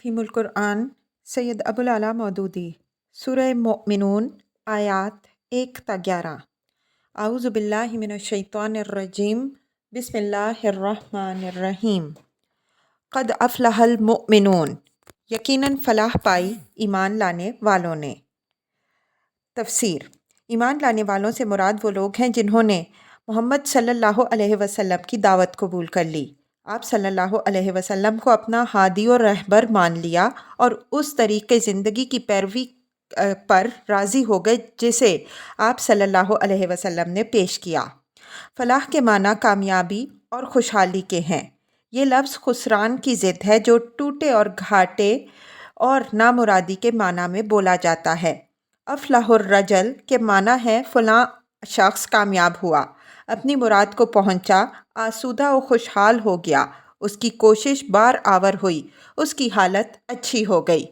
Fame القرآن سید ابوالعلا مودودی سورہ مؤمنون آیات 1 تا 11۔ اعوذ باللہ من الشیطان الرجیم بسم اللہ الرحمن الرحیم۔ قد افلح المؤمنون، یقیناً فلاح پائی ایمان لانے والوں نے۔ تفسیر: ایمان لانے والوں سے مراد وہ لوگ ہیں جنہوں نے محمد صلی اللہ علیہ وسلم کی دعوت قبول کر لی، آپ صلی اللہ علیہ وسلم کو اپنا ہادی و رہبر مان لیا اور اس طریقے زندگی کی پیروی پر راضی ہو گئے جسے آپ صلی اللہ علیہ وسلم نے پیش کیا۔ فلاح کے معنی کامیابی اور خوشحالی کے ہیں۔ یہ لفظ خسران کی ضد ہے جو ٹوٹے اور گھاٹے اور نامرادی کے معنی میں بولا جاتا ہے۔ افلح الرجل کے معنی ہے فلاں شخص کامیاب ہوا، اپنی مراد کو پہنچا، آسودہ و خوشحال ہو گیا، اس کی کوشش بار آور ہوئی، اس کی حالت اچھی ہو گئی۔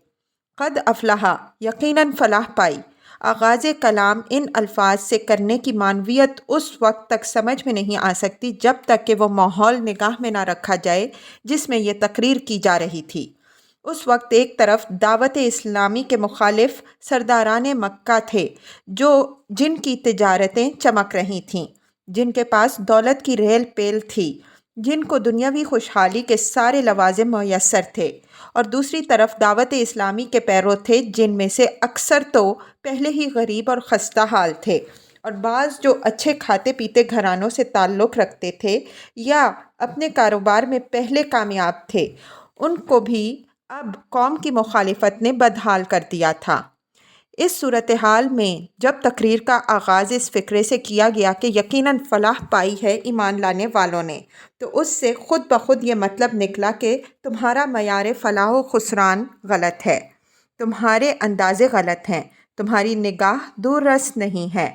قد افلح، یقیناً فلاح پائی۔ آغاز کلام ان الفاظ سے کرنے کی معنویت اس وقت تک سمجھ میں نہیں آ سکتی جب تک کہ وہ ماحول نگاہ میں نہ رکھا جائے جس میں یہ تقریر کی جا رہی تھی۔ اس وقت ایک طرف دعوت اسلامی کے مخالف سرداران مکہ تھے جن کی تجارتیں چمک رہی تھیں، جن کے پاس دولت کی ریل پیل تھی، جن کو دنیاوی خوشحالی کے سارے لوازم میسر تھے، اور دوسری طرف دعوت اسلامی کے پیرو تھے جن میں سے اکثر تو پہلے ہی غریب اور خستہ حال تھے، اور بعض جو اچھے کھاتے پیتے گھرانوں سے تعلق رکھتے تھے یا اپنے کاروبار میں پہلے کامیاب تھے، ان کو بھی اب قوم کی مخالفت نے بدحال کر دیا تھا۔ اس صورتحال میں جب تقریر کا آغاز اس فقرے سے کیا گیا کہ یقیناً فلاح پائی ہے ایمان لانے والوں نے، تو اس سے خود بخود یہ مطلب نکلا کہ تمہارا معیار فلاح و خسران غلط ہے، تمہارے اندازے غلط ہیں، تمہاری نگاہ دور رس نہیں ہے،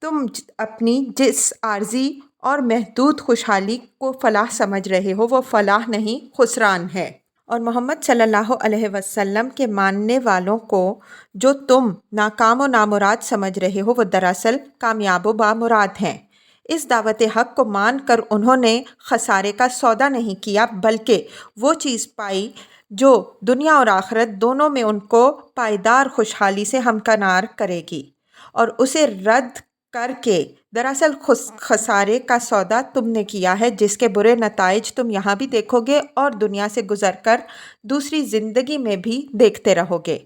تم اپنی جس عارضی اور محدود خوشحالی کو فلاح سمجھ رہے ہو وہ فلاح نہیں خسران ہے۔ اور محمد صلی اللہ علیہ وسلم کے ماننے والوں کو جو تم ناکام و نامراد سمجھ رہے ہو وہ دراصل کامیاب و بامراد ہیں۔ اس دعوت حق کو مان کر انہوں نے خسارے کا سودا نہیں کیا بلکہ وہ چیز پائی جو دنیا اور آخرت دونوں میں ان کو پائیدار خوشحالی سے ہمکنار کرے گی، اور اسے رد کر کے دراصل خسارے کا سودا تم نے کیا ہے جس کے برے نتائج تم یہاں بھی دیکھو گے اور دنیا سے گزر کر دوسری زندگی میں بھی دیکھتے رہو گے۔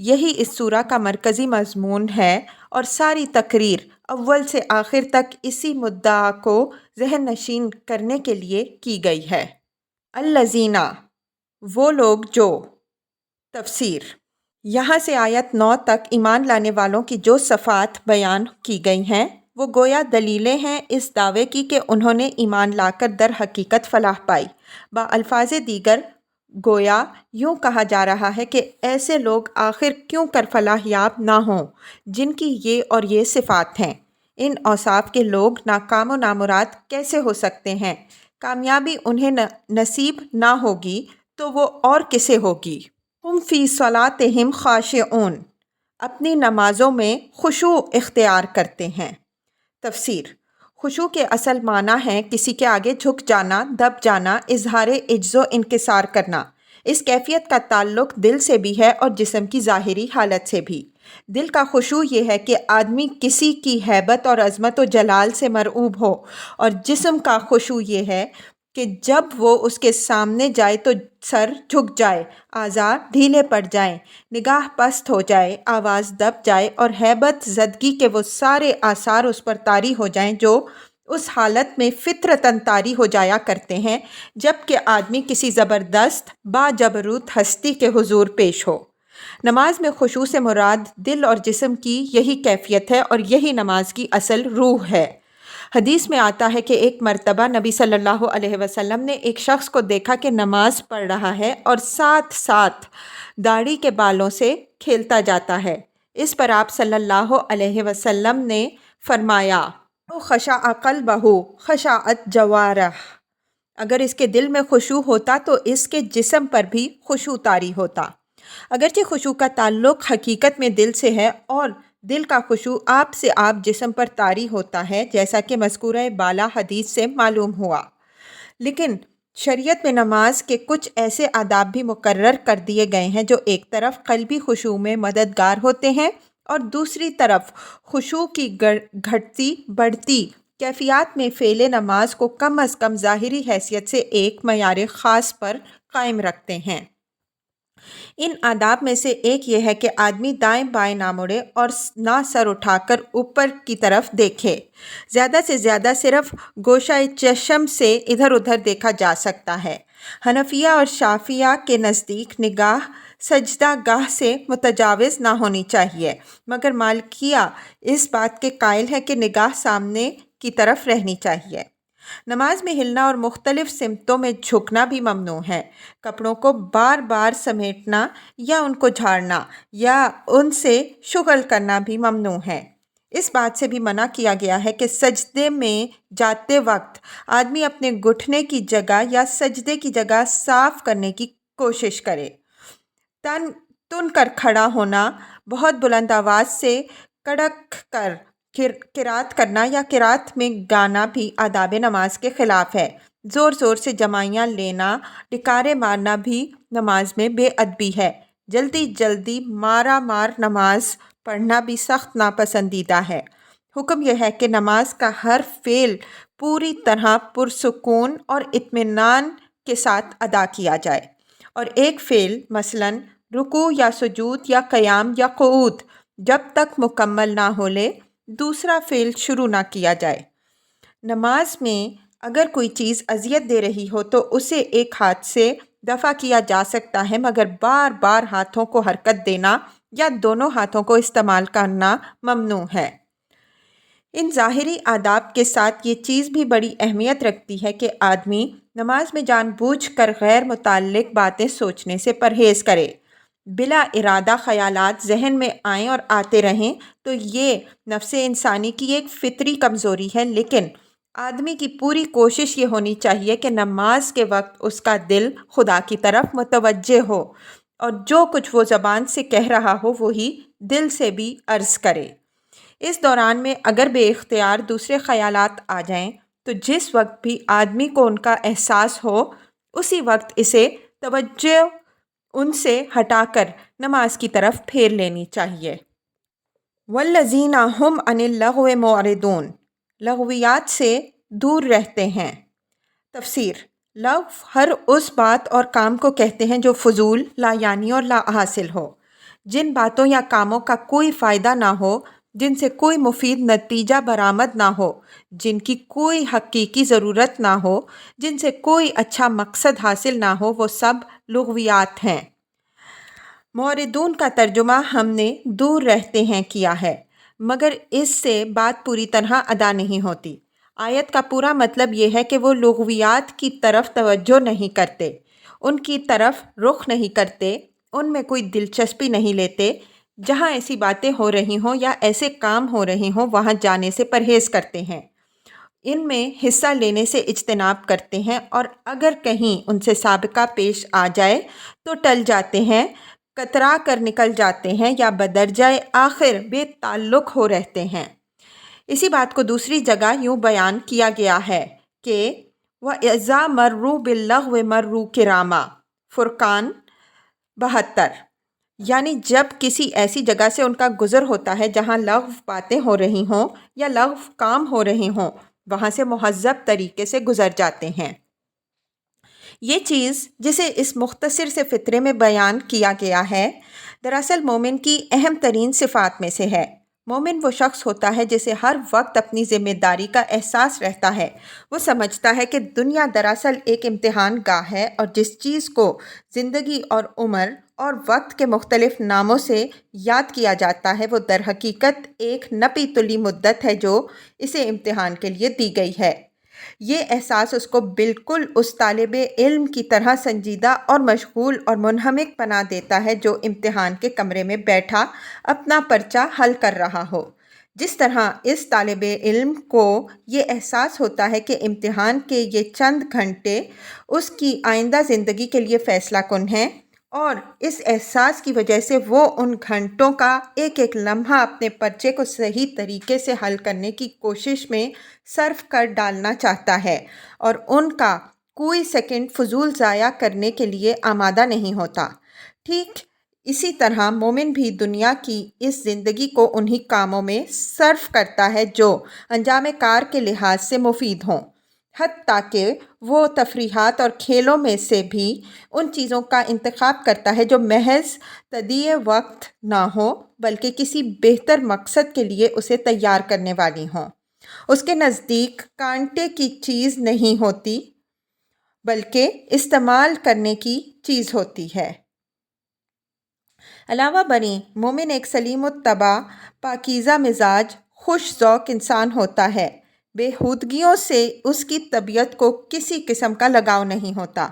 یہی اس سورہ کا مرکزی مضمون ہے اور ساری تقریر اول سے آخر تک اسی مدعا کو ذہن نشین کرنے کے لیے کی گئی ہے۔ الذین، وہ لوگ جو۔ تفسیر: یہاں سے آیت 9 تک ایمان لانے والوں کی جو صفات بیان کی گئی ہیں وہ گویا دلیلیں ہیں اس دعوے کی کہ انہوں نے ایمان لا کر در حقیقت فلاح پائی۔ الفاظ دیگر گویا یوں کہا جا رہا ہے کہ ایسے لوگ آخر کیوں کر فلاح یاب نہ ہوں جن کی یہ اور یہ صفات ہیں۔ ان اوصاف کے لوگ ناکام و نامراد کیسے ہو سکتے ہیں؟ کامیابی انہیں نصیب نہ ہوگی تو وہ اور کسے ہوگی؟ ہم فی صلاتہم خاشعون، اپنی نمازوں میں خشوع اختیار کرتے ہیں۔ تفسیر: خشوع کے اصل معنی ہے کسی کے آگے جھک جانا، دب جانا، اظہار عجز و انکسار کرنا۔ اس کیفیت کا تعلق دل سے بھی ہے اور جسم کی ظاہری حالت سے بھی۔ دل کا خشوع یہ ہے کہ آدمی کسی کی ہیبت اور عظمت و جلال سے مرعوب ہو، اور جسم کا خشوع یہ ہے کہ جب وہ اس کے سامنے جائے تو سر جھک جائے، اعضاء ڈھیلے پڑ جائیں، نگاہ پست ہو جائے، آواز دب جائے اور ہیبت زدگی کے وہ سارے آثار اس پر طاری ہو جائیں جو اس حالت میں فطرتاً طاری ہو جایا کرتے ہیں جب کہ آدمی کسی زبردست باجبروت ہستی کے حضور پیش ہو۔ نماز میں خشوع سے مراد دل اور جسم کی یہی کیفیت ہے اور یہی نماز کی اصل روح ہے۔ حدیث میں آتا ہے کہ ایک مرتبہ نبی صلی اللہ علیہ وسلم نے ایک شخص کو دیکھا کہ نماز پڑھ رہا ہے اور ساتھ ساتھ داڑھی کے بالوں سے کھیلتا جاتا ہے۔ اس پر آپ صلی اللہ علیہ وسلم نے فرمایا: خشع قلبہ خشعت جوارح، اگر اس کے دل میں خشوع ہوتا تو اس کے جسم پر بھی خشوع طاری ہوتا۔ اگرچہ خشوع کا تعلق حقیقت میں دل سے ہے اور دل کا خشوع آپ سے آپ جسم پر طاری ہوتا ہے جیسا کہ مذکورہ بالا حدیث سے معلوم ہوا، لیکن شریعت میں نماز کے کچھ ایسے آداب بھی مقرر کر دیے گئے ہیں جو ایک طرف قلبی خشوع میں مددگار ہوتے ہیں اور دوسری طرف خشوع کی گھٹتی بڑھتی کیفیات میں فعل نماز کو کم از کم ظاہری حیثیت سے ایک معیار خاص پر قائم رکھتے ہیں۔ ان آداب میں سے ایک یہ ہے کہ آدمی دائیں بائیں نہ مڑے اور نہ سر اٹھا کر اوپر کی طرف دیکھے۔ زیادہ سے زیادہ صرف گوشہ چشم سے ادھر ادھر دیکھا جا سکتا ہے۔ حنفیہ اور شافعیہ کے نزدیک نگاہ سجدہ گاہ سے متجاوز نہ ہونی چاہیے، مگر مالکیہ اس بات کے قائل ہے کہ نگاہ سامنے کی طرف رہنی چاہیے۔ نماز میں ہلنا اور مختلف سمتوں میں جھکنا بھی ممنوع ہے۔ کپڑوں کو بار بار سمیٹنا یا ان کو جھاڑنا یا ان سے شغل کرنا بھی ممنوع ہے۔ اس بات سے بھی منع کیا گیا ہے کہ سجدے میں جاتے وقت آدمی اپنے گھٹنے کی جگہ یا سجدے کی جگہ صاف کرنے کی کوشش کرے۔ تن کر کھڑا ہونا، بہت بلند آواز سے کڑک کر قرات کرنا یا قرات میں گانا بھی آداب نماز کے خلاف ہے۔ زور زور سے جمائیاں لینا، ڈکارے مارنا بھی نماز میں بے ادبی ہے۔ جلدی جلدی مارا مار نماز پڑھنا بھی سخت ناپسندیدہ ہے۔ حکم یہ ہے کہ نماز کا ہر فعل پوری طرح پرسکون اور اطمینان کے ساتھ ادا کیا جائے، اور ایک فعل مثلاً رکوع یا سجود یا قیام یا قعود جب تک مکمل نہ ہو لے دوسرا فعل شروع نہ کیا جائے۔ نماز میں اگر کوئی چیز اذیت دے رہی ہو تو اسے ایک ہاتھ سے دفع کیا جا سکتا ہے، مگر بار بار ہاتھوں کو حرکت دینا یا دونوں ہاتھوں کو استعمال کرنا ممنوع ہے۔ ان ظاہری آداب کے ساتھ یہ چیز بھی بڑی اہمیت رکھتی ہے کہ آدمی نماز میں جان بوجھ کر غیر متعلق باتیں سوچنے سے پرہیز کرے۔ بلا ارادہ خیالات ذہن میں آئیں اور آتے رہیں تو یہ نفس انسانی کی ایک فطری کمزوری ہے، لیکن آدمی کی پوری کوشش یہ ہونی چاہیے کہ نماز کے وقت اس کا دل خدا کی طرف متوجہ ہو اور جو کچھ وہ زبان سے کہہ رہا ہو وہی دل سے بھی عرض کرے۔ اس دوران میں اگر بے اختیار دوسرے خیالات آ جائیں تو جس وقت بھی آدمی کو ان کا احساس ہو اسی وقت اسے توجہ ان سے ہٹا کر نماز کی طرف پھیر لینی چاہیے۔ والذین هم عن اللغو معرضون، لغویات سے دور رہتے ہیں۔ تفسیر: لغو ہر اس بات اور کام کو کہتے ہیں جو فضول، لا یعنی اور لا حاصل ہو، جن باتوں یا کاموں کا کوئی فائدہ نہ ہو، جن سے کوئی مفید نتیجہ برآمد نہ ہو، جن کی کوئی حقیقی ضرورت نہ ہو، جن سے کوئی اچھا مقصد حاصل نہ ہو، وہ سب لغویات ہیں۔ معرضون کا ترجمہ ہم نے دور رہتے ہیں کیا ہے، مگر اس سے بات پوری طرح ادا نہیں ہوتی۔ آیت کا پورا مطلب یہ ہے کہ وہ لغویات کی طرف توجہ نہیں کرتے، ان کی طرف رخ نہیں کرتے، ان میں کوئی دلچسپی نہیں لیتے۔ جہاں ایسی باتیں ہو رہی ہوں یا ایسے کام ہو رہے ہوں وہاں جانے سے پرہیز کرتے ہیں، ان میں حصہ لینے سے اجتناب کرتے ہیں، اور اگر کہیں ان سے سابقہ پیش آ جائے تو ٹل جاتے ہیں، کترا کر نکل جاتے ہیں یا بدرجۂ آخر بے تعلق ہو رہتے ہیں۔ اسی بات کو دوسری جگہ یوں بیان کیا گیا ہے کہ وَإِذَا مَرُّوا بِاللَّغْوِ مَرُّوا كِرَامًا، فرقان 72، یعنی جب کسی ایسی جگہ سے ان کا گزر ہوتا ہے جہاں لغو باتیں ہو رہی ہوں یا لغو کام ہو رہے ہوں وہاں سے مہذب طریقے سے گزر جاتے ہیں۔ یہ چیز جسے اس مختصر سے فطرے میں بیان کیا گیا ہے دراصل مومن کی اہم ترین صفات میں سے ہے۔ مومن وہ شخص ہوتا ہے جسے ہر وقت اپنی ذمہ داری کا احساس رہتا ہے۔ وہ سمجھتا ہے کہ دنیا دراصل ایک امتحان گاہ ہے، اور جس چیز کو زندگی اور عمر اور وقت کے مختلف ناموں سے یاد کیا جاتا ہے وہ در حقیقت ایک نپی تلی مدت ہے جو اسے امتحان کے لیے دی گئی ہے۔ یہ احساس اس کو بالکل اس طالب علم کی طرح سنجیدہ اور مشغول اور منہمک بنا دیتا ہے جو امتحان کے کمرے میں بیٹھا اپنا پرچہ حل کر رہا ہو۔ جس طرح اس طالب علم کو یہ احساس ہوتا ہے کہ امتحان کے یہ چند گھنٹے اس کی آئندہ زندگی کے لیے فیصلہ کن ہیں، اور اس احساس کی وجہ سے وہ ان گھنٹوں کا ایک ایک لمحہ اپنے پرچے کو صحیح طریقے سے حل کرنے کی کوشش میں صرف کر ڈالنا چاہتا ہے، اور ان کا کوئی سیکنڈ فضول ضائع کرنے کے لیے آمادہ نہیں ہوتا۔ ٹھیک اسی طرح مومن بھی دنیا کی اس زندگی کو انہی کاموں میں صرف کرتا ہے جو انجام کار کے لحاظ سے مفید ہوں، حتیٰ کہ وہ تفریحات اور کھیلوں میں سے بھی ان چیزوں کا انتخاب کرتا ہے جو محض تضییع وقت نہ ہو بلکہ کسی بہتر مقصد کے لیے اسے تیار کرنے والی ہوں۔ اس کے نزدیک کانٹے کی چیز نہیں ہوتی بلکہ استعمال کرنے کی چیز ہوتی ہے۔ علاوہ بریں مومن ایک سلیم الطبع، پاکیزہ مزاج، خوش ذوق انسان ہوتا ہے۔ بےہودگیوں سے اس کی طبیعت کو کسی قسم کا لگاؤ نہیں ہوتا۔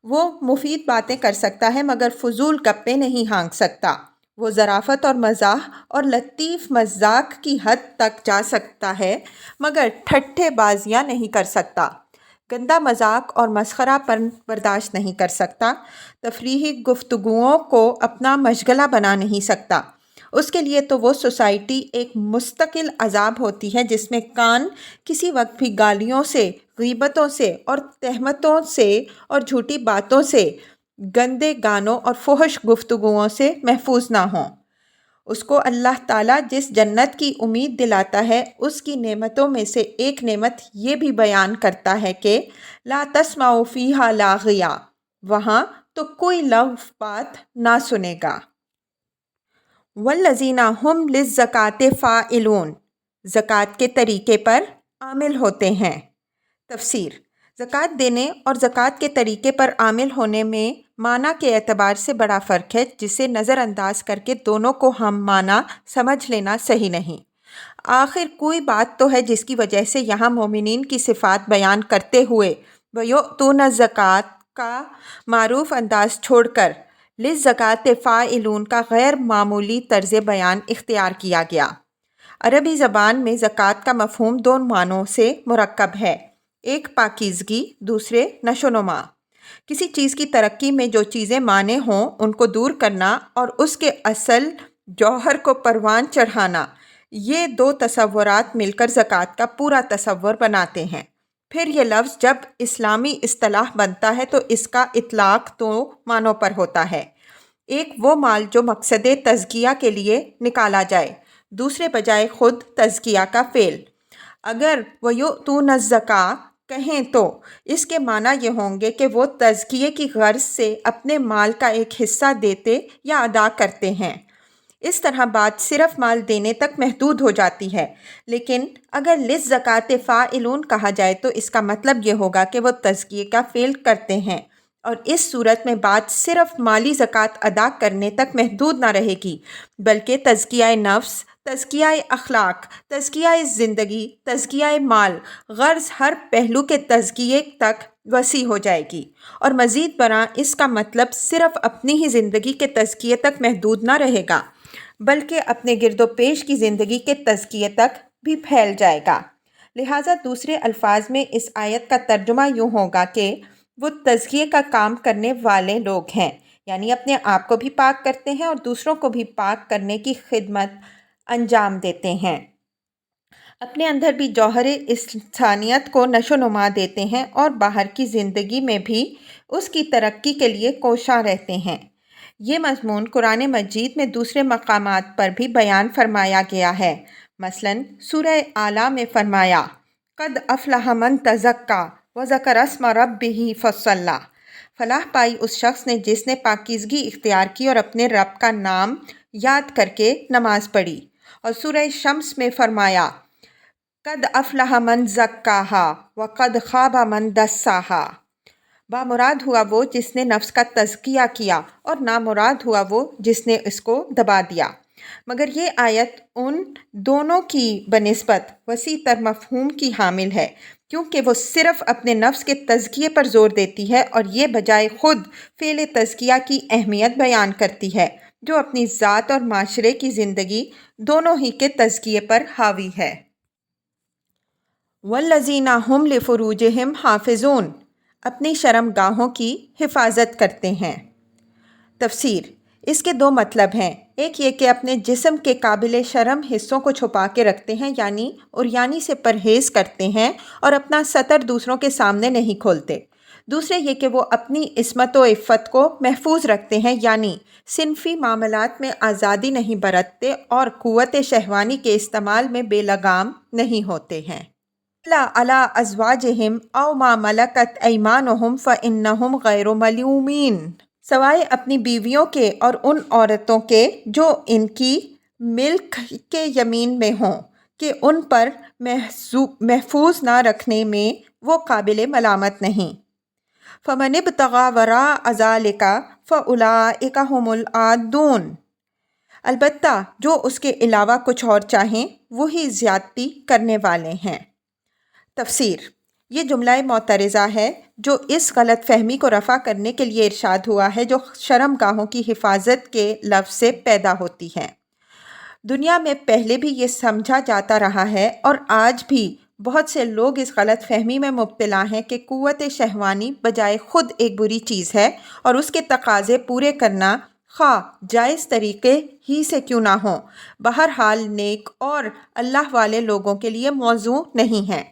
وہ مفید باتیں کر سکتا ہے مگر فضول گپیں نہیں ہانک سکتا۔ وہ ظرافت اور مزاح اور لطیف مذاق کی حد تک جا سکتا ہے مگر ٹھٹھے بازیاں نہیں کر سکتا۔ گندا مذاق اور مسخرہ پن برداشت نہیں کر سکتا۔ تفریحی گفتگوؤں کو اپنا مشغلہ بنا نہیں سکتا۔ اس کے لیے تو وہ سوسائٹی ایک مستقل عذاب ہوتی ہے جس میں کان کسی وقت بھی گالیوں سے، غیبتوں سے اور تہمتوں سے اور جھوٹی باتوں سے، گندے گانوں اور فحش گفتگوؤں سے محفوظ نہ ہوں۔ اس کو اللہ تعالیٰ جس جنت کی امید دلاتا ہے اس کی نعمتوں میں سے ایک نعمت یہ بھی بیان کرتا ہے کہ لا تسمعوا فیہا لاغیہ، وہاں تو کوئی لغو بات نہ سنے گا۔ والذین ھم للزکوٰۃ فاعلون، زکوٰۃ کے طریقے پر عامل ہوتے ہیں۔ تفسیر: زکوٰۃ دینے اور زکوٰۃ کے طریقے پر عامل ہونے میں معنی کے اعتبار سے بڑا فرق ہے جسے نظر انداز کر کے دونوں کو ہم معنی سمجھ لینا صحیح نہیں۔ آخر کوئی بات تو ہے جس کی وجہ سے یہاں مومنین کی صفات بیان کرتے ہوئے وَيُؤْتُونَ الزَّكَاةَ کا معروف انداز چھوڑ کر للزکوٰۃ فاعلون کا غیر معمولی طرز بیان اختیار کیا گیا۔ عربی زبان میں زکوٰۃ کا مفہوم دو معنوں سے مرکب ہے، ایک پاکیزگی، دوسرے نشو و نما۔ کسی چیز کی ترقی میں جو چیزیں مانع ہوں ان کو دور کرنا اور اس کے اصل جوہر کو پروان چڑھانا، یہ دو تصورات مل کر زکوٰۃ کا پورا تصور بناتے ہیں۔ پھر یہ لفظ جب اسلامی اصطلاح بنتا ہے تو اس کا اطلاق دو معنوں پر ہوتا ہے، ایک وہ مال جو مقصد تزکیہ کے لیے نکالا جائے، دوسرے بجائے خود تزکیہ کا فعل۔ اگر وَيُؤْتُونَ الزَّكَاةَ کہیں تو اس کے معنی یہ ہوں گے کہ وہ تزکیے کی غرض سے اپنے مال کا ایک حصہ دیتے یا ادا کرتے ہیں۔ اس طرح بات صرف مال دینے تک محدود ہو جاتی ہے، لیکن اگر للزکوٰۃ فاعلون کہا جائے تو اس کا مطلب یہ ہوگا کہ وہ تزکیے کا فعل کرتے ہیں، اور اس صورت میں بات صرف مالی زکوٰۃ ادا کرنے تک محدود نہ رہے گی بلکہ تزکیہ نفس، تزکیہ اخلاق، تزکیہ زندگی، تزکیہ مال، غرض ہر پہلو کے تزکیے تک وسیع ہو جائے گی، اور مزید برآں اس کا مطلب صرف اپنی ہی زندگی کے تزکیے تک محدود نہ رہے گا بلکہ اپنے گرد و پیش کی زندگی کے تزکیے تک بھی پھیل جائے گا۔ لہٰذا دوسرے الفاظ میں اس آیت کا ترجمہ یوں ہوگا کہ وہ تزکیے کا کام کرنے والے لوگ ہیں، یعنی اپنے آپ کو بھی پاک کرتے ہیں اور دوسروں کو بھی پاک کرنے کی خدمت انجام دیتے ہیں، اپنے اندر بھی جوہر انسانیت کو نشو و نما دیتے ہیں اور باہر کی زندگی میں بھی اس کی ترقی کے لیے کوشاں رہتے ہیں۔ یہ مضمون قرآن مجید میں دوسرے مقامات پر بھی بیان فرمایا گیا ہے۔ مثلاً سورہ اعلیٰ میں فرمایا قد افلح من تزکیٰ وذکر اسم ربہ فصلی، فلاح پائی اس شخص نے جس نے پاکیزگی اختیار کی اور اپنے رب کا نام یاد کر کے نماز پڑھی۔ اور سورہ شمس میں فرمایا قد افلح من زکاہا وقد خاب من دساہا، بامراد ہوا وہ جس نے نفس کا تزکیہ کیا اور نامراد ہوا وہ جس نے اس کو دبا دیا۔ مگر یہ آیت ان دونوں کی بنسبت وسیع تر مفہوم کی حامل ہے، کیونکہ وہ صرف اپنے نفس کے تزکیے پر زور دیتی ہے اور یہ بجائے خود فعل تزکیہ کی اہمیت بیان کرتی ہے جو اپنی ذات اور معاشرے کی زندگی دونوں ہی کے تزکیے پر حاوی ہے۔ والذین ھم لفروجہم حافظون، اپنی شرم گاہوں کی حفاظت کرتے ہیں۔ تفسیر: اس کے دو مطلب ہیں، ایک یہ کہ اپنے جسم کے قابل شرم حصوں کو چھپا کے رکھتے ہیں، یعنی عریانی سے پرہیز کرتے ہیں اور اپنا سطر دوسروں کے سامنے نہیں کھولتے۔ دوسرے یہ کہ وہ اپنی عصمت و عفت کو محفوظ رکھتے ہیں، یعنی صنفی معاملات میں آزادی نہیں برتتے اور قوت شہوانی کے استعمال میں بے لگام نہیں ہوتے ہیں۔ لا علی ازواجہم او ما ملکت ایمانہم فانہم غیر ملومین، سوائے اپنی بیویوں کے اور ان عورتوں کے جو ان کی ملک کے یمین میں ہوں کہ ان پر محفوظ نہ رکھنے میں وہ قابل ملامت نہیں۔ فمن ابتغى وراء ذلك فاولئک هم العادون، البتہ جو اس کے علاوہ کچھ اور چاہیں وہی زیادتی کرنے والے ہیں۔ تفسیر: یہ جملہ معترضہ ہے جو اس غلط فہمی کو رفع کرنے کے لیے ارشاد ہوا ہے جو شرم گاہوں کی حفاظت کے لفظ سے پیدا ہوتی ہے۔ دنیا میں پہلے بھی یہ سمجھا جاتا رہا ہے اور آج بھی بہت سے لوگ اس غلط فہمی میں مبتلا ہیں کہ قوت شہوانی بجائے خود ایک بری چیز ہے اور اس کے تقاضے پورے کرنا خواہ جائز طریقے ہی سے کیوں نہ ہوں، بہرحال نیک اور اللہ والے لوگوں کے لیے موزوں نہیں ہے۔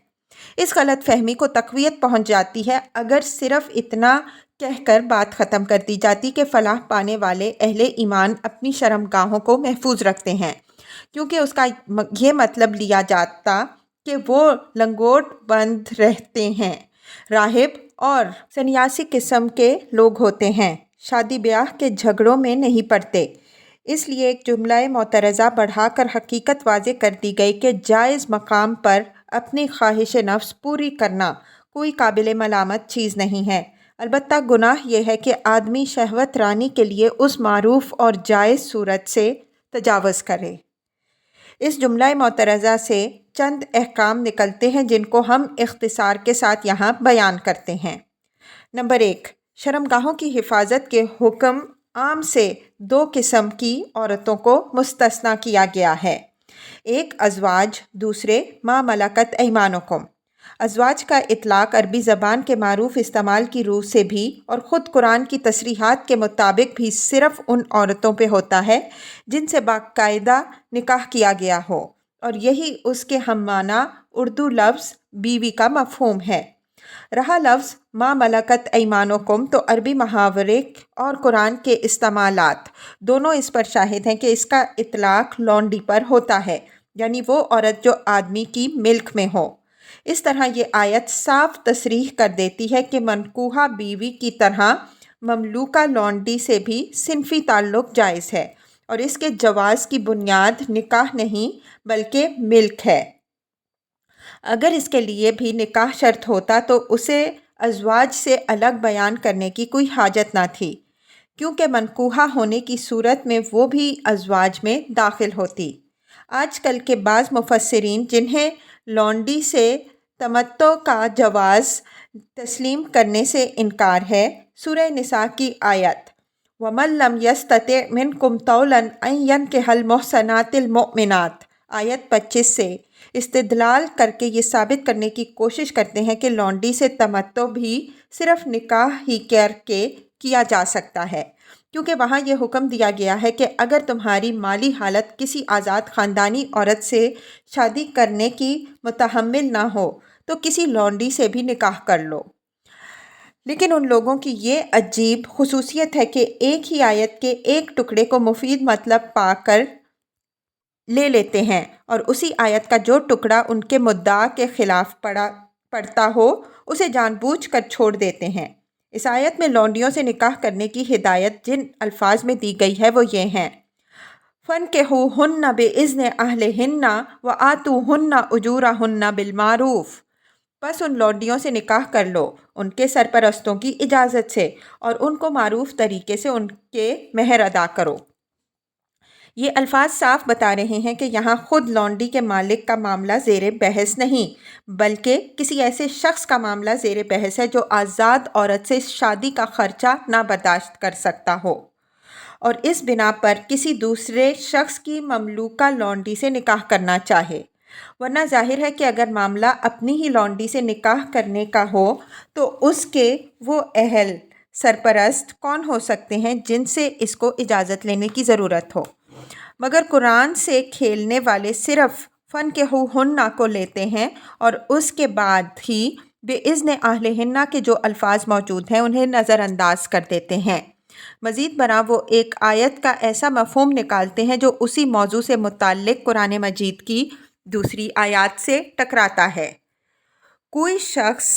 اس غلط فہمی کو تقویت پہنچ جاتی ہے اگر صرف اتنا کہہ کر بات ختم کر دی جاتی کہ فلاح پانے والے اہل ایمان اپنی شرم گاہوں کو محفوظ رکھتے ہیں، کیونکہ اس کا یہ مطلب لیا جاتا کہ وہ لنگوٹ بند رہتے ہیں، راہب اور سنیاسی قسم کے لوگ ہوتے ہیں، شادی بیاہ کے جھگڑوں میں نہیں پڑتے۔ اس لیے ایک جملہ معترضہ بڑھا کر حقیقت واضح کر دی گئی کہ جائز مقام پر اپنی خواہش نفس پوری کرنا کوئی قابل ملامت چیز نہیں ہے، البتہ گناہ یہ ہے کہ آدمی شہوت رانی کے لیے اس معروف اور جائز صورت سے تجاوز کرے۔ اس جملہ معترضہ سے چند احکام نکلتے ہیں جن کو ہم اختصار کے ساتھ یہاں بیان کرتے ہیں۔ نمبر 1، شرمگاہوں کی حفاظت کے حکم عام سے 2 قسم کی عورتوں کو مستثنیٰ کیا گیا ہے، ایک ازواج، دوسرے ما ملکت ایمانکم۔ ازواج کا اطلاق عربی زبان کے معروف استعمال کی روح سے بھی اور خود قرآن کی تصریحات کے مطابق بھی صرف ان عورتوں پہ ہوتا ہے جن سے باقاعدہ نکاح کیا گیا ہو، اور یہی اس کے ہم معنی اردو لفظ بیوی کا مفہوم ہے۔ رہا لفظ ما ملکت ایمانکم تو عربی محاورے اور قرآن کے استعمالات دونوں اس پر شاہد ہیں کہ اس کا اطلاق لونڈی پر ہوتا ہے، یعنی وہ عورت جو آدمی کی ملک میں ہو۔ اس طرح یہ آیت صاف تصریح کر دیتی ہے کہ منکوحہ بیوی کی طرح مملوکہ لونڈی سے بھی صنفی تعلق جائز ہے، اور اس کے جواز کی بنیاد نکاح نہیں بلکہ ملک ہے۔ اگر اس کے لیے بھی نکاح شرط ہوتا تو اسے ازواج سے الگ بیان کرنے کی کوئی حاجت نہ تھی، کیونکہ منکوحہ ہونے کی صورت میں وہ بھی ازواج میں داخل ہوتی۔ آج کل کے بعض مفسرین جنہیں لونڈی سے تمتع کا جواز تسلیم کرنے سے انکار ہے، سورہ نساء کی آیت وَمَن لَّمْ يَسْتَطِعْ مِنْكُمْ طَوْلًا أَن يَنكِحَ الْمُحْصَنَاتِ الْمُؤْمِنَاتِ آیت 25 سے استدلال کر کے یہ ثابت کرنے کی کوشش کرتے ہیں کہ لونڈی سے تمتع بھی صرف نکاح ہی کر کے کیا جا سکتا ہے، کیونکہ وہاں یہ حکم دیا گیا ہے کہ اگر تمہاری مالی حالت کسی آزاد خاندانی عورت سے شادی کرنے کی متحمل نہ ہو تو کسی لونڈی سے بھی نکاح کر لو۔ لیکن ان لوگوں کی یہ عجیب خصوصیت ہے کہ ایک ہی آیت کے ایک ٹکڑے کو مفید مطلب پا کر لے لیتے ہیں، اور اسی آیت کا جو ٹکڑا ان کے مدعا کے خلاف پڑتا ہو اسے جان بوجھ کر چھوڑ دیتے ہیں۔ اس آیت میں لونڈیوں سے نکاح کرنے کی ہدایت جن الفاظ میں دی گئی ہے وہ یہ ہیں: فَانكِحُوهُنَّ بِإِذْنِ أَهْلِهِنَّ وَآتُوهُنَّ أُجُورَهُنَّ بِالْمَعْرُوفِ، بس ان لونڈیوں سے نکاح کر لو ان کے سرپرستوں کی اجازت سے، اور ان کو معروف طریقے سے ان کے مہر ادا کرو۔ یہ الفاظ صاف بتا رہے ہیں کہ یہاں خود لونڈی کے مالک کا معاملہ زیر بحث نہیں، بلکہ کسی ایسے شخص کا معاملہ زیر بحث ہے جو آزاد عورت سے شادی کا خرچہ نہ برداشت کر سکتا ہو اور اس بنا پر کسی دوسرے شخص کی مملوکہ لونڈی سے نکاح کرنا چاہے، ورنہ ظاہر ہے کہ اگر معاملہ اپنی ہی لونڈی سے نکاح کرنے کا ہو تو اس کے وہ اہل سرپرست کون ہو سکتے ہیں جن سے اس کو اجازت لینے کی ضرورت ہو؟ مگر قرآن سے کھیلنے والے صرف فَانكِحُوهُنَّ کو لیتے ہیں اور اس کے بعد ہی بِإِذْنِ اہلہن کے جو الفاظ موجود ہیں انہیں نظر انداز کر دیتے ہیں۔ مزید برآں وہ ایک آیت کا ایسا مفہوم نکالتے ہیں جو اسی موضوع سے متعلق قرآن مجید کی دوسری آیات سے ٹکراتا ہے۔ کوئی شخص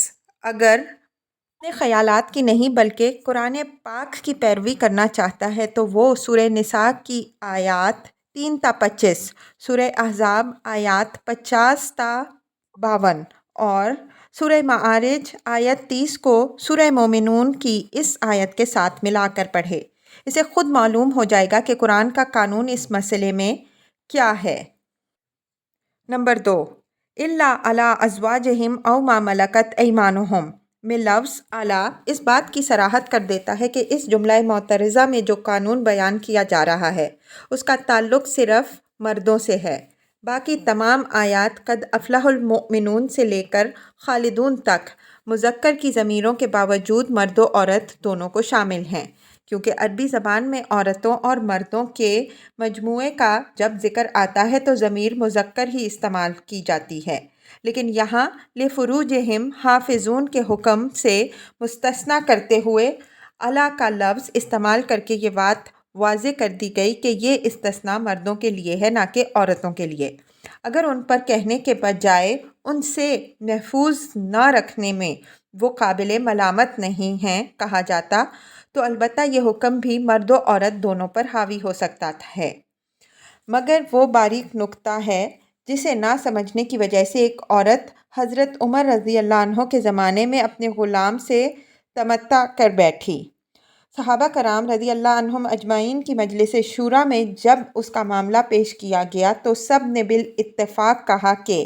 اگر اپنے خیالات کی نہیں بلکہ قرآن پاک کی پیروی کرنا چاہتا ہے تو وہ سورہ نساء کی آیات 3 تا 25، سورہ احزاب آیات 50 تا 52 اور سورہ معارج آیت 30 کو سورہ مومنون کی اس آیت کے ساتھ ملا کر پڑھے۔ اسے خود معلوم ہو جائے گا کہ قرآن کا قانون اس مسئلے میں کیا ہے۔ نمبر 2، الا علی ازواجہم او ما ملکت ایمانہم میں لفظ اعلیٰ اس بات کی صراحت کر دیتا ہے کہ اس جملہ معترضہ میں جو قانون بیان کیا جا رہا ہے اس کا تعلق صرف مردوں سے ہے۔ باقی تمام آیات قد افلح المؤمنون سے لے کر خالدون تک مذکر کی ضمیروں کے باوجود مرد و عورت دونوں کو شامل ہیں، کیونکہ عربی زبان میں عورتوں اور مردوں کے مجموعے کا جب ذکر آتا ہے تو ضمیر مذکر ہی استعمال کی جاتی ہے، لیکن یہاں لفروجہم حافظون کے حکم سے مستثنیٰ کرتے ہوئے الا کا لفظ استعمال کر کے یہ بات واضح کر دی گئی کہ یہ استثناء مردوں کے لیے ہے نہ کہ عورتوں کے لیے۔ اگر ان پر کہنے کے بجائے ان سے محفوظ نہ رکھنے میں وہ قابل ملامت نہیں ہیں کہا جاتا تو البتہ یہ حکم بھی مرد و عورت دونوں پر حاوی ہو سکتا ہے، مگر وہ باریک نکتہ ہے جسے نہ سمجھنے کی وجہ سے ایک عورت حضرت عمر رضی اللہ عنہ کے زمانے میں اپنے غلام سے تمتع کر بیٹھی۔ صحابہ کرام رضی اللہ عنہم اجمعین کی مجلس شورا میں جب اس کا معاملہ پیش کیا گیا تو سب نے بالاتفاق کہا کہ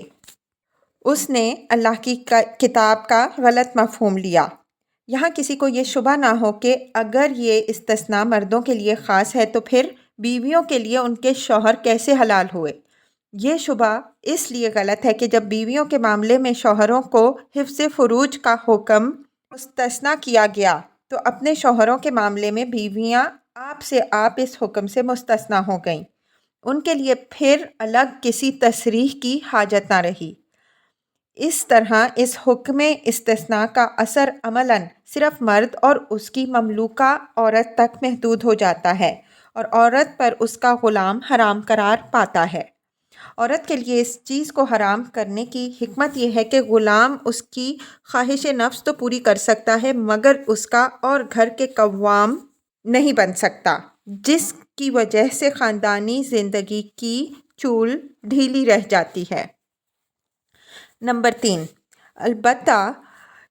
اس نے اللہ کی کتاب کا غلط مفہوم لیا۔ یہاں کسی کو یہ شبہ نہ ہو کہ اگر یہ استثناء مردوں کے لیے خاص ہے تو پھر بیویوں کے لیے ان کے شوہر کیسے حلال ہوئے؟ یہ شبہ اس لیے غلط ہے کہ جب بیویوں کے معاملے میں شوہروں کو حفظ فروج کا حکم مستثنیٰ کیا گیا تو اپنے شوہروں کے معاملے میں بیویاں آپ سے آپ اس حکم سے مستثنیٰ ہو گئیں، ان کے لیے پھر الگ کسی تصریح کی حاجت نہ رہی۔ اس طرح اس حکم استثناء کا اثر عملاً صرف مرد اور اس کی مملوکہ عورت تک محدود ہو جاتا ہے اور عورت پر اس کا غلام حرام قرار پاتا ہے۔ عورت کے لیے اس چیز کو حرام کرنے کی حکمت یہ ہے کہ غلام اس کی خواہش نفس تو پوری کر سکتا ہے مگر اس کا اور گھر کے قوام نہیں بن سکتا، جس کی وجہ سے خاندانی زندگی کی چول ڈھیلی رہ جاتی ہے۔ نمبر 3، البتہ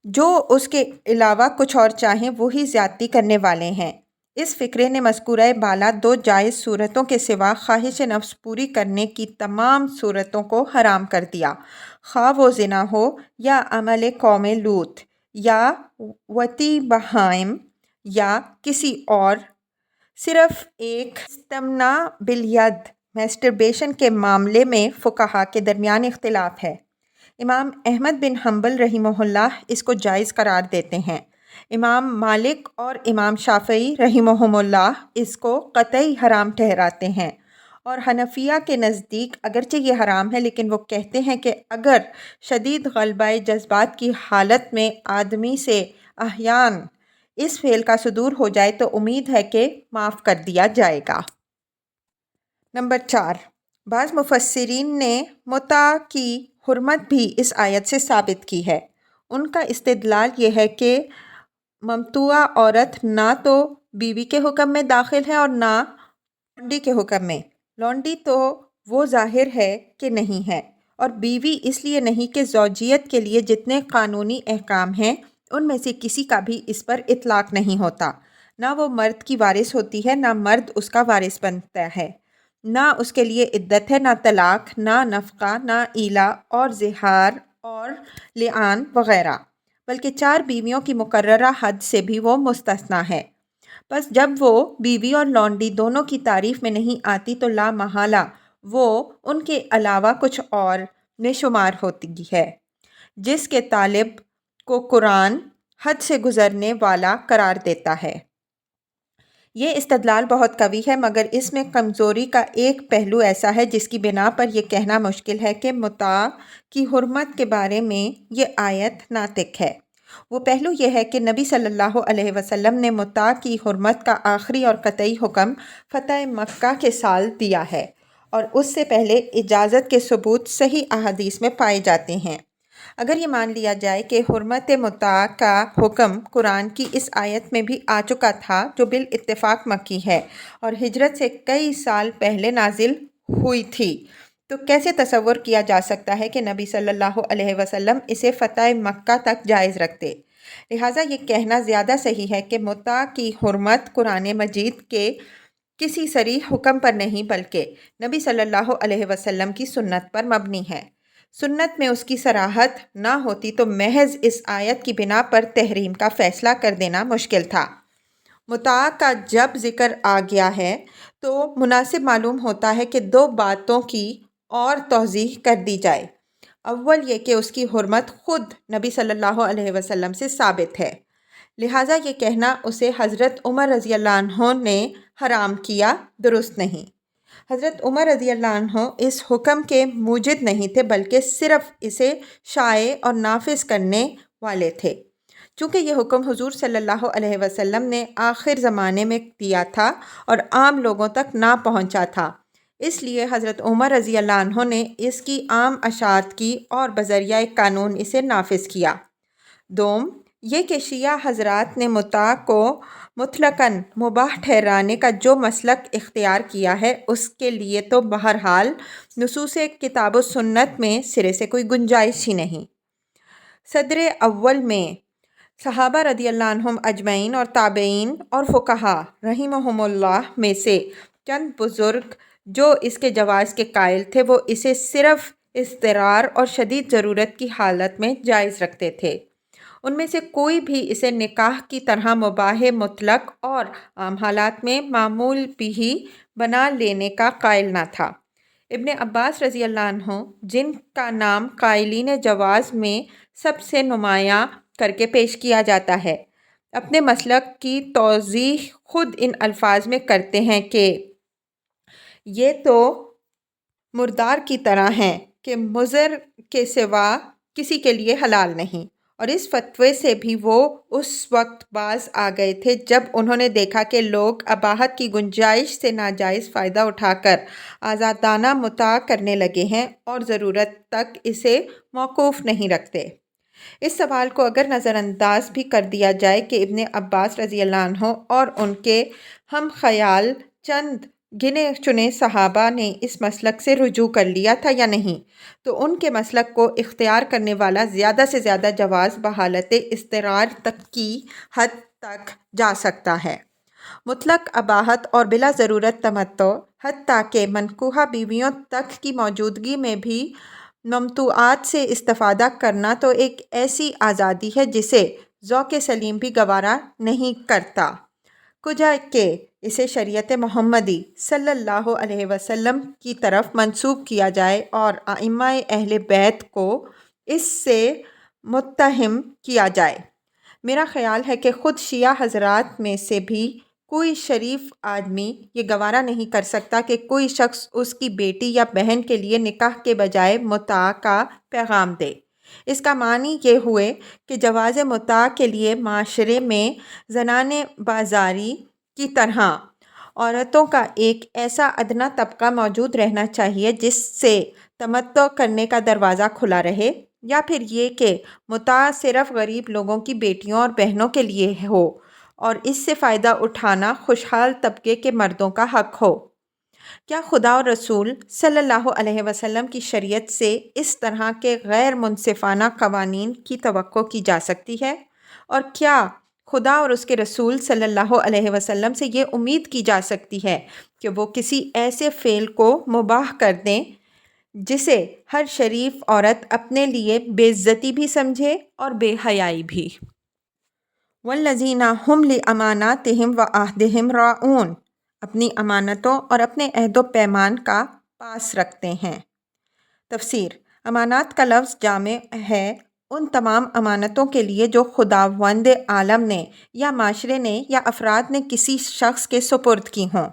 جو اس کے علاوہ کچھ اور چاہیں وہی زیادتی کرنے والے ہیں۔ اس فقرے نے مذکورہ بالا 2 جائز صورتوں کے سوا خواہش نفس پوری کرنے کی تمام صورتوں کو حرام کر دیا، خواہ وہ زنا ہو یا عمل قوم لوط یا وطی بہائم یا کسی اور۔ صرف ایک استمناء بالید میسٹربیشن کے معاملے میں فقہا کے درمیان اختلاف ہے۔ امام احمد بن حنبل رحمہ اللہ اس کو جائز قرار دیتے ہیں، امام مالک اور امام شافعی رحمہم اللہ اس کو قطعی حرام ٹھہراتے ہیں، اور حنفیہ کے نزدیک اگرچہ یہ حرام ہے لیکن وہ کہتے ہیں کہ اگر شدید غلبہ جذبات کی حالت میں آدمی سے احیان اس فعل کا صدور ہو جائے تو امید ہے کہ معاف کر دیا جائے گا۔ نمبر 4، بعض مفسرین نے متع کی حرمت بھی اس آیت سے ثابت کی ہے۔ ان کا استدلال یہ ہے کہ ممتوعہ عورت نہ تو بیوی کے حکم میں داخل ہے اور نہ لونڈی کے حکم میں۔ لونڈی تو وہ ظاہر ہے کہ نہیں ہے، اور بیوی اس لیے نہیں کہ زوجیت کے لیے جتنے قانونی احکام ہیں ان میں سے کسی کا بھی اس پر اطلاق نہیں ہوتا، نہ وہ مرد کی وارث ہوتی ہے نہ مرد اس کا وارث بنتا ہے، نہ اس کے لیے عدت ہے، نہ طلاق، نہ نفقہ، نہ ایلا اور زہار اور لعان وغیرہ، بلکہ 4 بیویوں کی مقررہ حد سے بھی وہ مستثنیٰ ہے۔ بس جب وہ بیوی اور لونڈی دونوں کی تعریف میں نہیں آتی تو لا محالہ وہ ان کے علاوہ کچھ اور میں شمار ہوتی ہے، جس کے طالب کو قرآن حد سے گزرنے والا قرار دیتا ہے۔ یہ استدلال بہت قوی ہے، مگر اس میں کمزوری کا ایک پہلو ایسا ہے جس کی بنا پر یہ کہنا مشکل ہے کہ متاع کی حرمت کے بارے میں یہ آیت ناطق ہے۔ وہ پہلو یہ ہے کہ نبی صلی اللہ علیہ وسلم نے متاع کی حرمت کا آخری اور قطعی حکم فتح مکہ کے سال دیا ہے، اور اس سے پہلے اجازت کے ثبوت صحیح احادیث میں پائے جاتے ہیں۔ اگر یہ مان لیا جائے کہ حرمت متاع کا حکم قرآن کی اس آیت میں بھی آ چکا تھا جو بالاتفاق مکی ہے اور ہجرت سے کئی سال پہلے نازل ہوئی تھی، تو کیسے تصور کیا جا سکتا ہے کہ نبی صلی اللہ علیہ وسلم اسے فتح مکہ تک جائز رکھتے؟ لہٰذا یہ کہنا زیادہ صحیح ہے کہ متاع کی حرمت قرآن مجید کے کسی صریح حکم پر نہیں بلکہ نبی صلی اللہ علیہ وسلم کی سنت پر مبنی ہے۔ سنت میں اس کی صراحت نہ ہوتی تو محض اس آیت کی بنا پر تحریم کا فیصلہ کر دینا مشکل تھا۔ متاع کا جب ذکر آ گیا ہے تو مناسب معلوم ہوتا ہے کہ دو باتوں کی اور توضیح کر دی جائے۔ اول یہ کہ اس کی حرمت خود نبی صلی اللہ علیہ وسلم سے ثابت ہے، لہٰذا یہ کہنا اسے حضرت عمر رضی اللہ عنہ نے حرام کیا درست نہیں۔ حضرت عمر رضی اللہ عنہ اس حکم کے موجد نہیں تھے بلکہ صرف اسے شائع اور نافذ کرنے والے تھے۔ چونکہ یہ حکم حضور صلی اللہ علیہ وسلم نے آخر زمانے میں دیا تھا اور عام لوگوں تک نہ پہنچا تھا، اس لیے حضرت عمر رضی اللہ عنہ نے اس کی عام اشاعت کی اور بذریعہ قانون اسے نافذ کیا۔ دوم یہ کہ شیعہ حضرات نے متاع کو مطلقاً مباح ٹھہرانے کا جو مسلک اختیار کیا ہے اس کے لیے تو بہرحال نصوص کتاب و سنت میں سرے سے کوئی گنجائش ہی نہیں۔ صدر اول میں صحابہ رضی اللہ عنہم اجمعین اور تابعین اور فقہا رحمہم اللہ میں سے چند بزرگ جو اس کے جواز کے قائل تھے وہ اسے صرف اضطرار اور شدید ضرورت کی حالت میں جائز رکھتے تھے۔ ان میں سے کوئی بھی اسے نکاح کی طرح مباح مطلق اور عام حالات میں معمول بھی بنا لینے کا قائل نہ تھا۔ ابن عباس رضی اللہ عنہ، جن کا نام قائلین جواز میں سب سے نمایاں کر کے پیش کیا جاتا ہے، اپنے مسلک کی توضیح خود ان الفاظ میں کرتے ہیں کہ یہ تو مردار کی طرح ہیں کہ مضر کے سوا کسی کے لیے حلال نہیں، اور اس فتوے سے بھی وہ اس وقت باز آ گئے تھے جب انہوں نے دیکھا کہ لوگ اباحت کی گنجائش سے ناجائز فائدہ اٹھا کر آزادانہ متاع کرنے لگے ہیں اور ضرورت تک اسے موقوف نہیں رکھتے۔ اس سوال کو اگر نظر انداز بھی کر دیا جائے کہ ابن عباس رضی اللہ عنہ اور ان کے ہم خیال چند گنے چنے صحابہ نے اس مسلک سے رجوع کر لیا تھا یا نہیں، تو ان کے مسلک کو اختیار کرنے والا زیادہ سے زیادہ جواز بحالت اضطرار تک کی حد تک جا سکتا ہے۔ مطلق اباحت اور بلا ضرورت تمتع، حتیٰ کہ منکوحہ بیویوں تک کی موجودگی میں بھی ممتوعات سے استفادہ کرنا تو ایک ایسی آزادی ہے جسے ذوق سلیم بھی گوارا نہیں کرتا، کجا کہ اسے شریعت محمدی صلی اللہ علیہ وسلم کی طرف منسوب کیا جائے اور ائمہ اہل بیت کو اس سے متہم کیا جائے۔ میرا خیال ہے کہ خود شیعہ حضرات میں سے بھی کوئی شریف آدمی یہ گوارا نہیں کر سکتا کہ کوئی شخص اس کی بیٹی یا بہن کے لیے نکاح کے بجائے متاع کا پیغام دے۔ اس کا معنی یہ ہوئے کہ جواز متاع کے لیے معاشرے میں زنان بازاری کی طرح عورتوں کا ایک ایسا ادنیٰ طبقہ موجود رہنا چاہیے جس سے تمتع کرنے کا دروازہ کھلا رہے، یا پھر یہ کہ متاع صرف غریب لوگوں کی بیٹیوں اور بہنوں کے لیے ہو اور اس سے فائدہ اٹھانا خوشحال طبقے کے مردوں کا حق ہو۔ کیا خدا اور رسول صلی اللہ علیہ وسلم کی شریعت سے اس طرح کے غیر منصفانہ قوانین کی توقع کی جا سکتی ہے؟ اور کیا خدا اور اس کے رسول صلی اللہ علیہ وسلم سے یہ امید کی جا سکتی ہے کہ وہ کسی ایسے فعل کو مباح کر دیں جسے ہر شریف عورت اپنے لیے بے عزتی بھی سمجھے اور بے حیائی بھی؟ والذین ھم لاماناتہم وعہدہم راعون، اپنی امانتوں اور اپنے عہد و پیمان کا پاس رکھتے ہیں۔ تفسیر: امانات کا لفظ جامع ہے ان تمام امانتوں کے لیے جو خداوند عالم نے یا معاشرے نے یا افراد نے کسی شخص کے سپرد کی ہوں،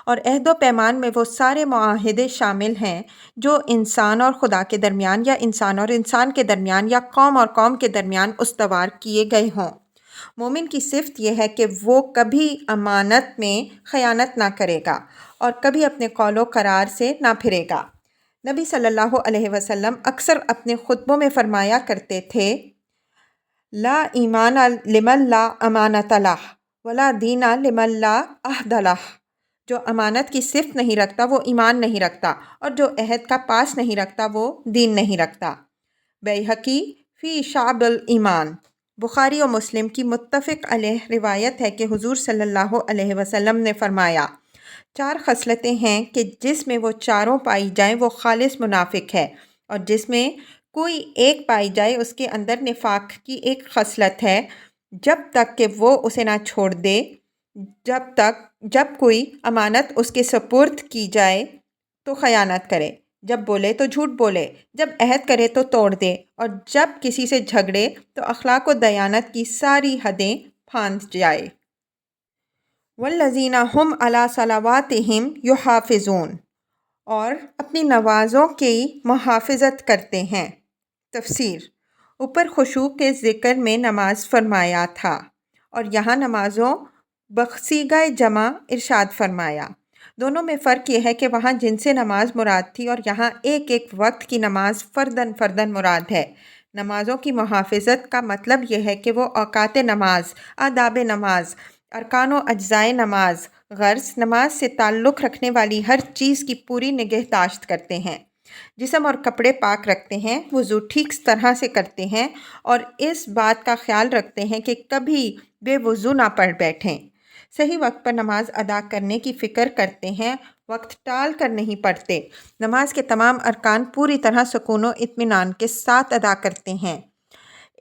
اور عہد و پیمان میں وہ سارے معاہدے شامل ہیں جو انسان اور خدا کے درمیان یا انسان اور انسان کے درمیان یا قوم اور قوم کے درمیان استوار کیے گئے ہوں۔ مومن کی صفت یہ ہے کہ وہ کبھی امانت میں خیانت نہ کرے گا اور کبھی اپنے قول و قرار سے نہ پھرے گا۔ نبی صلی اللہ علیہ وسلم اکثر اپنے خطبوں میں فرمایا کرتے تھے، لا ایمان لمن لا امانت لہ ولا دین لمن لا عہد لہ۔ جو امانت کی صفت نہیں رکھتا وہ ایمان نہیں رکھتا، اور جو عہد کا پاس نہیں رکھتا وہ دین نہیں رکھتا۔ بیہقی فی شعب الایمان، بخاری و مسلم کی متفق علیہ روایت ہے کہ حضور صلی اللہ علیہ وسلم نے فرمایا، 4 خصلتیں ہیں کہ جس میں وہ چاروں پائی جائیں وہ خالص منافق ہے، اور جس میں کوئی ایک پائی جائے اس کے اندر نفاق کی ایک خصلت ہے، جب تک کہ وہ اسے نہ چھوڑ دے، جب کوئی امانت اس کے سپرد کی جائے تو خیانت کرے، جب بولے تو جھوٹ بولے، جب عہد کرے تو توڑ دے، اور جب کسی سے جھگڑے تو اخلاق و دیانت کی ساری حدیں پھاند جائے۔ والذین ھم علی صلواتہم یحافظون، اور اپنی نمازوں کی محافظت کرتے ہیں۔ تفسیر: اوپر خشوع کے ذکر میں نماز فرمایا تھا، اور یہاں نمازوں بصیغہ جمع ارشاد فرمایا۔ دونوں میں فرق یہ ہے کہ وہاں جنس نماز مراد تھی اور یہاں ایک ایک وقت کی نماز فرداً مراد ہے۔ نمازوں کی محافظت کا مطلب یہ ہے کہ وہ اوقات نماز، آداب نماز، ارکان و اجزائے نماز، غرض نماز سے تعلق رکھنے والی ہر چیز کی پوری نگہداشت کرتے ہیں، جسم اور کپڑے پاک رکھتے ہیں، وضو ٹھیک طرح سے کرتے ہیں، اور اس بات کا خیال رکھتے ہیں کہ کبھی بے وضو نہ پڑھ بیٹھیں، صحیح وقت پر نماز ادا کرنے کی فکر کرتے ہیں، وقت ٹال کر نہیں پڑھتے، نماز کے تمام ارکان پوری طرح سکون و اطمینان کے ساتھ ادا کرتے ہیں،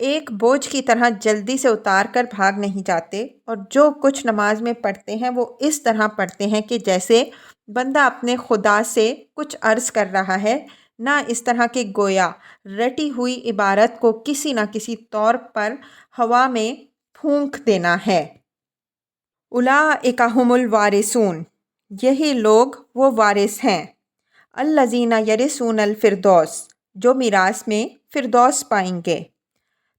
ایک بوجھ کی طرح جلدی سے اتار کر بھاگ نہیں جاتے، اور جو کچھ نماز میں پڑھتے ہیں وہ اس طرح پڑھتے ہیں کہ جیسے بندہ اپنے خدا سے کچھ عرض کر رہا ہے، نہ اس طرح کہ گویا رٹی ہوئی عبارت کو کسی نہ کسی طور پر ہوا میں پھونک دینا ہے۔ اولئک ھم الوارثون، یہی لوگ وہ وارث ہیں، الذین یرثون الفردوس، جو میراث میں فردوس پائیں گے۔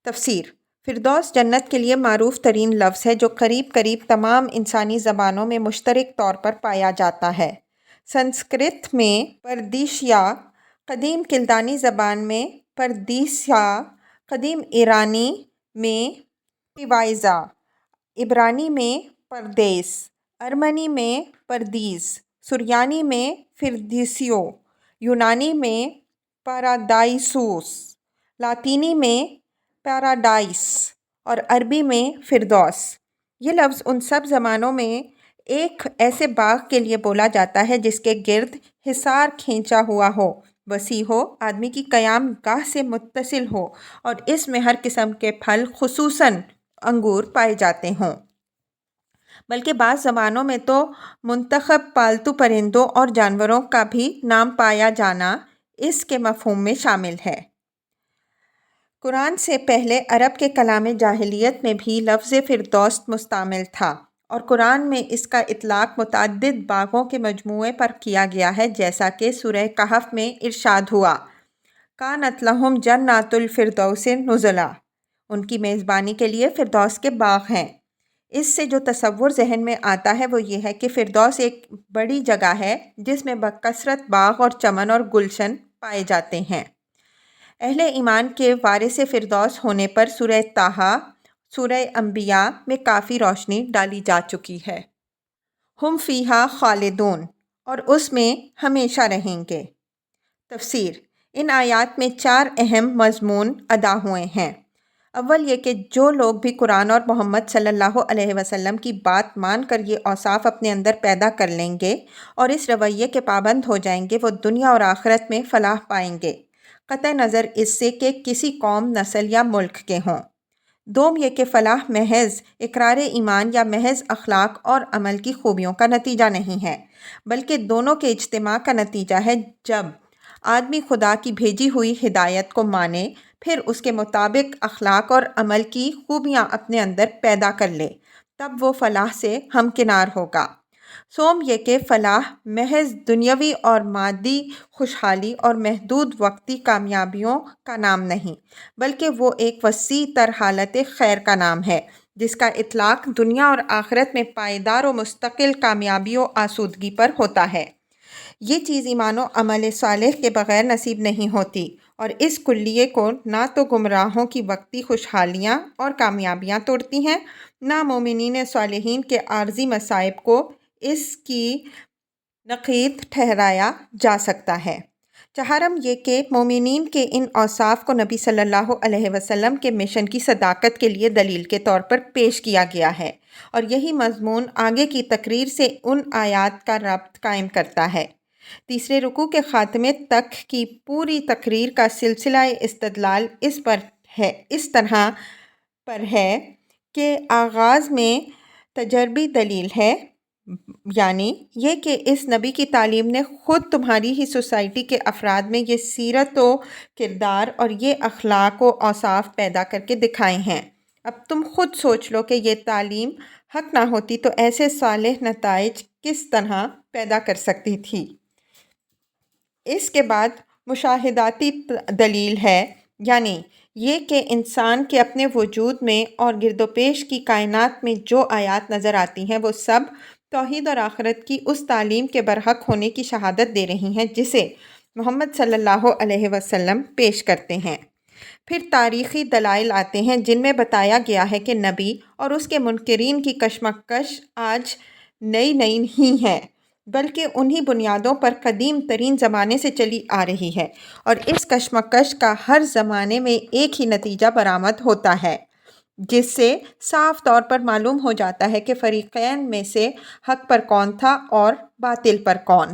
تفسیر: فردوس جنت کے لیے معروف ترین لفظ ہے جو قریب قریب تمام انسانی زبانوں میں مشترک طور پر پایا جاتا ہے۔ سنسکرت میں پردیسیا، قدیم کلدانی زبان میں پردیسیا، قدیم ایرانی میں پیوائزا، عبرانی میں پردیس، ارمنی میں پردیس، سریانی میں فردیسیو، یونانی میں پارادائسوس، لاطینی میں پیراڈائس، اور عربی میں فردوس۔ یہ لفظ ان سب زبانوں میں ایک ایسے باغ کے لیے بولا جاتا ہے جس کے گرد حصار کھینچا ہوا ہو، وسیع ہو، آدمی کی قیام گاہ سے متصل ہو، اور اس میں ہر قسم کے پھل خصوصاً انگور پائے جاتے ہوں۔ بلکہ بعض زبانوں میں تو منتخب پالتو پرندوں اور جانوروں کا بھی نام پایا جانا اس کے مفہوم میں شامل ہے۔ قرآن سے پہلے عرب کے کلام جاہلیت میں بھی لفظ فردوس مستعمل تھا، اور قرآن میں اس کا اطلاق متعدد باغوں کے مجموعے پر کیا گیا ہے، جیسا کہ سورہ کہف میں ارشاد ہوا، کانت لہم جنات الفردوس نزلا، ان کی میزبانی کے لیے فردوس کے باغ ہیں۔ اس سے جو تصور ذہن میں آتا ہے وہ یہ ہے کہ فردوس ایک بڑی جگہ ہے جس میں بکثرت باغ اور چمن اور گلشن پائے جاتے ہیں۔ اہل ایمان کے وارث فردوس ہونے پر سورہ طٰہٰ، سورہ انبیاء میں کافی روشنی ڈالی جا چکی ہے۔ ہم فیہا خالدون، اور اس میں ہمیشہ رہیں گے۔ تفسیر: ان آیات میں 4 اہم مضمون ادا ہوئے ہیں۔ اول یہ کہ جو لوگ بھی قرآن اور محمد صلی اللہ علیہ وسلم کی بات مان کر یہ اوصاف اپنے اندر پیدا کر لیں گے اور اس رویے کے پابند ہو جائیں گے، وہ دنیا اور آخرت میں فلاح پائیں گے، قطع نظر اس سے کہ کسی قوم، نسل یا ملک کے ہوں۔ دوم یہ کہ فلاح محض اقرار ایمان یا محض اخلاق اور عمل کی خوبیوں کا نتیجہ نہیں ہے، بلکہ دونوں کے اجتماع کا نتیجہ ہے۔ جب آدمی خدا کی بھیجی ہوئی ہدایت کو مانے پھر اس کے مطابق اخلاق اور عمل کی خوبیاں اپنے اندر پیدا کر لے، تب وہ فلاح سے ہمکنار ہوگا۔ سوم یہ کہ فلاح محض دنیاوی اور مادی خوشحالی اور محدود وقتی کامیابیوں کا نام نہیں، بلکہ وہ ایک وسیع تر حالت خیر کا نام ہے، جس کا اطلاق دنیا اور آخرت میں پائیدار و مستقل کامیابی و آسودگی پر ہوتا ہے۔ یہ چیز ایمان و عمل صالح کے بغیر نصیب نہیں ہوتی، اور اس کلیے کو نہ تو گمراہوں کی وقتی خوشحالیاں اور کامیابیاں توڑتی ہیں، نہ مومنین صالحین کے عارضی مصائب کو اس کی نقیض ٹھہرایا جا سکتا ہے۔ چہارم یہ کہ مومنین کے ان اوصاف کو نبی صلی اللہ علیہ وسلم کے مشن کی صداقت کے لیے دلیل کے طور پر پیش کیا گیا ہے، اور یہی مضمون آگے کی تقریر سے ان آیات کا ربط قائم کرتا ہے۔ تیسرے رکوع کے خاتمے تک کی پوری تقریر کا سلسلہ استدلال اس طرح پر ہے کہ آغاز میں تجربی دلیل ہے، یعنی یہ کہ اس نبی کی تعلیم نے خود تمہاری ہی سوسائٹی کے افراد میں یہ سیرت و کردار اور یہ اخلاق و اوصاف پیدا کر کے دکھائے ہیں۔ اب تم خود سوچ لو کہ یہ تعلیم حق نہ ہوتی تو ایسے صالح نتائج کس طرح پیدا کر سکتی تھی۔ اس کے بعد مشاہداتی دلیل ہے، یعنی یہ کہ انسان کے اپنے وجود میں اور گرد و پیش کی کائنات میں جو آیات نظر آتی ہیں وہ سب توحید اور آخرت کی اس تعلیم کے برحق ہونے کی شہادت دے رہی ہیں جسے محمد صلی اللہ علیہ وسلم پیش کرتے ہیں۔ پھر تاریخی دلائل آتے ہیں جن میں بتایا گیا ہے کہ نبی اور اس کے منکرین کی کشمکش آج نئی نہیں ہے، بلکہ انہی بنیادوں پر قدیم ترین زمانے سے چلی آ رہی ہے، اور اس کشمکش کا ہر زمانے میں ایک ہی نتیجہ برآمد ہوتا ہے، جس سے صاف طور پر معلوم ہو جاتا ہے کہ فریقین میں سے حق پر کون تھا اور باطل پر کون۔